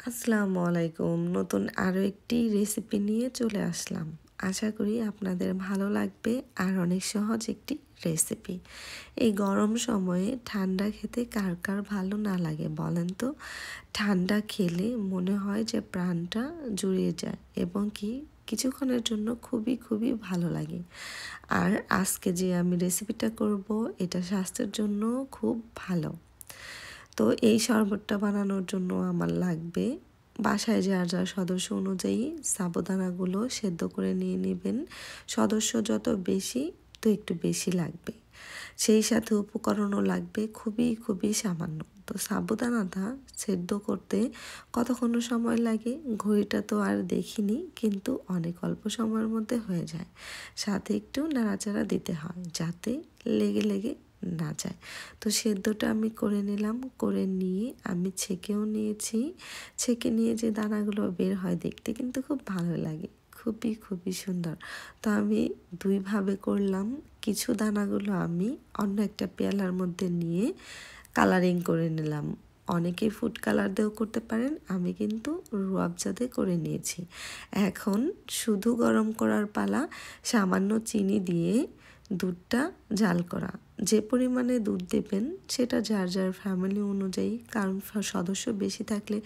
আসসালামু আলাইকুম। নতুন আরও একটি রেসিপি নিয়ে চলে আসলাম। আশা করি আপনাদের ভালো লাগবে আর অনেক সহজ একটি রেসিপি। এই গরম সময়ে ঠান্ডা খেতে কার কার ভালো না লাগে বলেন তো? ঠান্ডা খেলে মনে হয় যে প্রাণটা জুড়িয়ে যায় এবং কিছুক্ষণের জন্য খুবই ভালো লাগে। আর আজকে যে আমি রেসিপিটা করব এটা স্বাস্থ্যের জন্য খুব ভালো। তো এই শরবতটা বানানোর জন্য আমার লাগবে বাসায় যার সদস্য অনুযায়ী সাবুদানাগুলো সেদ্ধ করে নিয়ে নেবেন। সদস্য যত বেশি তো একটু বেশি লাগবে। সেই সাথে উপকরণও লাগবে খুবই সামান্য। তো সাবুদানাটা সেদ্ধ করতে কতক্ষণ সময় লাগে ঘড়িটা তো আর দেখিনি, কিন্তু অনেক অল্প সময়ের মধ্যে হয়ে যায়। সাথে একটু নাড়াচাড়া দিতে হয় যাতে লেগে না যায়। তো সেদ্ধটা আমি করে নিলাম, করে নিয়ে আমি ছেঁকেও নিয়েছি। ছেঁকে নিয়ে যে দানাগুলো বের হয় দেখতে কিন্তু খুব ভালো লাগে, খুবই সুন্দর। তো আমি দুইভাবে করলাম। কিছু দানাগুলো আমি অন্য একটা পেয়ালার মধ্যে নিয়ে কালারিং করে নিলাম। অনেকে ফুড কালার দিয়েও করতে পারেন, আমি কিন্তু রুয়াবজা দিয়ে করে নিয়েছি। এখন শুধু গরম করার পালা। সামান্য চিনি দিয়ে দুধটা জাল করা। যে পরিমাণে দুধ দেবেন সেটা যার ফ্যামিলি অনুযায়ী, কারণ সদস্য বেশি থাকলে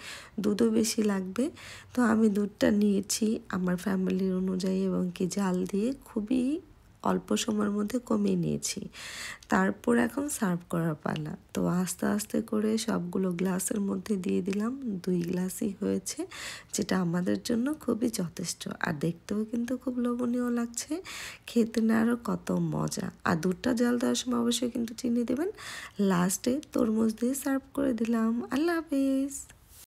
দুধও বেশি লাগবে। তো আমি দুধটা নিয়েছি আমার ফ্যামিলির অনুযায়ী এবং জাল দিয়ে খুবই অল্প সময়ের মধ্যে কমিয়ে নিয়েছি। তারপর এখন সার্ভ করার পালা। তো আস্তে করে সবগুলো গ্লাসের মধ্যে দিয়ে দিলাম। 2 গ্লাসই হয়েছে, যেটা আমাদের জন্য খুবই যথেষ্ট। আর দেখতেও কিন্তু খুব লোভনীয় লাগছে, খেতে না আরও কত মজা। আর দুধটা জাল দেওয়ার সময় অবশ্যই কিন্তু চিনি দেবেন। লাস্টে তরমুজ দিয়ে সার্ভ করে দিলাম। আল্লাহ হাফেজ।